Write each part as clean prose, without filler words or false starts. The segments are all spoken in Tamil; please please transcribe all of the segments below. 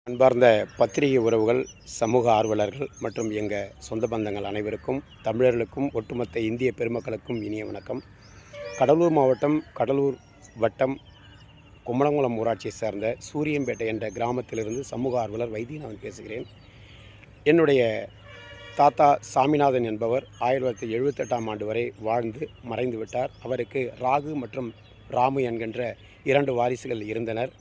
அன்பார்ந்த பத்திரிகை உறவுகள், சமூக ஆர்வலர்கள் மற்றும் எங்கள் சொந்த பந்தங்கள் அனைவருக்கும், தமிழர்களுக்கும், ஒட்டுமொத்த இந்திய பெருமக்களுக்கும் இனிய வணக்கம். கடலூர் மாவட்டம், கடலூர் வட்டம், கும்மளங்குளம் ஊராட்சியை சார்ந்த சூரியம்பேட்டை என்ற கிராமத்திலிருந்து சமூக ஆர்வலர் வைத்தியநாதன் பேசுகிறேன். என்னுடைய தாத்தா சாமிநாதன் என்பவர் 1978ஆம் ஆண்டு வரை வாழ்ந்து மறைந்து விட்டார். அவருக்கு ராகு மற்றும் ராமு என்கின்ற 2 வாரிசுகள் இருந்தனர்.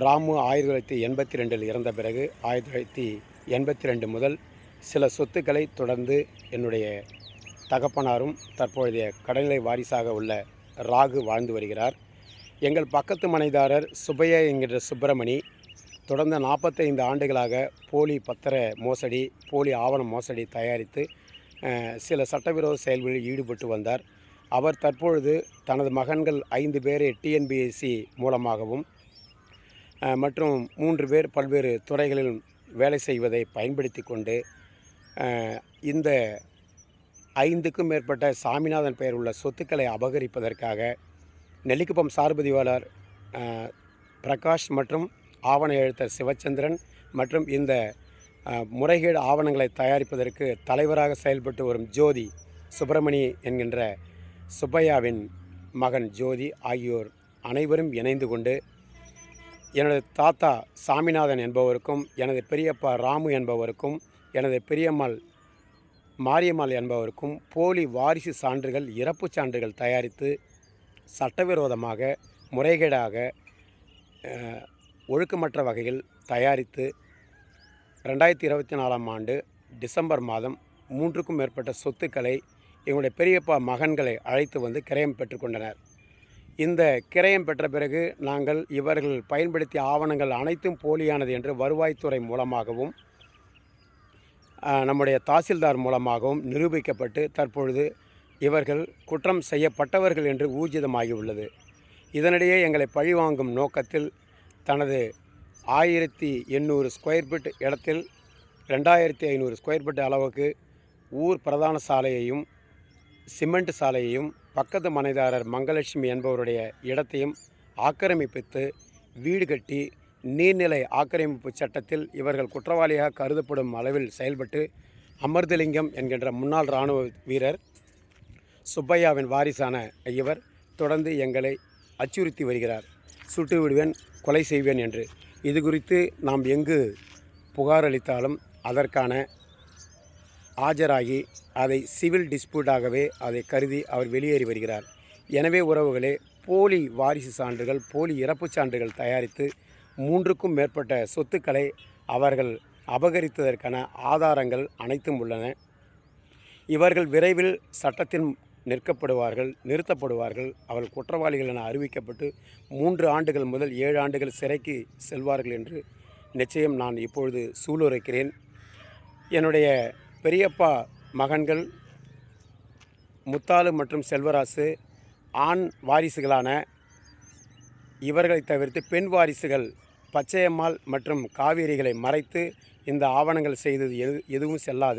ராமு 1982இல் இறந்த பிறகு 1982 முதல் சில சொத்துக்களை தொடர்ந்து என்னுடைய தகப்பனாரும் தற்போதைய கடைநிலை வாரிசாக உள்ள ராகு வாழ்ந்து வருகிறார். எங்கள் பக்கத்து மனைதாரர் சுப்பையா என்கின்ற சுப்பிரமணி தொடர்ந்து 45 ஆண்டுகளாக போலி பத்திர மோசடி, போலி ஆவண மோசடி தயாரித்து சில சட்டவிரோத செயல்களில் ஈடுபட்டு வந்தார். அவர் தற்பொழுது தனது மகன்கள் 5 பேரை டிஎன்பிஎஸ்சி மூலமாகவும் மற்றும் 3 பேர் பல்வேறு துறைகளில் வேலை செய்வதை பயன்படுத்தி கொண்டு இந்த 5க்கும் மேற்பட்ட சாமிநாதன் பெயர் உள்ள சொத்துக்களை அபகரிப்பதற்காக நெல்லிக்குப்பம் சார்பதிவாளர் பிரகாஷ் மற்றும் ஆவண எழுத்தர் சிவச்சந்திரன் மற்றும் இந்த முறைகேடு ஆவணங்களை தயாரிப்பதற்கு தலைவராக செயல்பட்டு வரும் ஜோதி சுப்பிரமணி என்கின்ற சுப்பையாவின் மகன் ஜோதி ஆகியோர் அனைவரும் இணைந்து கொண்டு எனது தாத்தா சாமிநாதன் என்பவருக்கும், எனது பெரியப்பா ராமு என்பவருக்கும், எனது பெரியம்மாள் மாரியம்மாள் என்பவருக்கும் போலி வாரிசு சான்றுகள், இறப்பு சான்றுகள் தயாரித்து சட்டவிரோதமாக, முறைகேடாக, ஒழுக்கமற்ற வகையில் தயாரித்து 2024ஆம் ஆண்டு டிசம்பர் மாதம் 3க்கும் மேற்பட்ட சொத்துக்களை எங்களுடைய பெரியப்பா மகன்களை அழைத்து வந்து கிரயம் பெற்றுக்கொண்டனர். இந்த கிரயம் பெற்ற பிறகு நாங்கள் இவர்கள் பயன்படுத்திய ஆவணங்கள் அனைத்தும் போலியானது என்று வருவாய்த்துறை மூலமாகவும் நம்முடைய தாசில்தார் மூலமாகவும் நிரூபிக்கப்பட்டு தற்பொழுது இவர்கள் குற்றம் செய்யப்பட்டவர்கள் என்று ஊர்ஜிதமாகியுள்ளது. இதனிடையே எங்களை பழிவாங்கும் நோக்கத்தில் தனது 1800 ஸ்கொயர் ஃபீட் இடத்தில் 2500 ஸ்கொயர் ஃபீட் அளவுக்கு ஊர் பிரதான சாலையையும் சிமெண்ட் சாலையையும் பக்கத்து மனைதாரர் மங்கலட்சுமி என்பவருடைய இடத்தையும் ஆக்கிரமிப்பித்து வீடு கட்டி நீர்நிலை ஆக்கிரமிப்பு சட்டத்தில் இவர்கள் குற்றவாளியாக கருதப்படும் அளவில் செயல்பட்டு அமிர்தலிங்கம் என்கின்ற முன்னாள் இராணுவ வீரர் சுப்பையாவின் வாரிசான இவர் தொடர்ந்து எங்களை அச்சுறுத்தி வருகிறார். சுட்டு விடுவேன், கொலை செய்வேன் என்று. இது குறித்து நாம் எங்கு புகார் அளித்தாலும் அதற்கான ஆஜராகி அதை சிவில் டிஸ்பியூட்டாகவே அதை கருதி அவர் வெளியேறி வருகிறார். எனவே உறவுகளே, போலி வாரிசு சான்றுகள், போலி இறப்பு சான்றுகள் தயாரித்து 3க்கும் மேற்பட்ட சொத்துக்களை அவர்கள் அபகரித்ததற்கான ஆதாரங்கள் அனைத்தும் உள்ளன. இவர்கள் விரைவில் சட்டத்தின் நிறுத்தப்படுவார்கள். அவர்கள் குற்றவாளிகள் என அறிவிக்கப்பட்டு 3 ஆண்டுகள் முதல் 7 ஆண்டுகள் சிறைக்கு செல்வார்கள் என்று நிச்சயம் நான் இப்பொழுது சூளுரைக்கிறேன். என்னுடைய பெரியப்பா மகன்கள் முத்தாலு மற்றும் செல்வராசு ஆண் வாரிசுகளான இவர்களை தவிர்த்து பெண் வாரிசுகள் பச்சையம்மாள் மற்றும் காவேரிகளை மறைத்து இந்த ஆவணங்கள் செய்தது எதுவும் செல்லாது.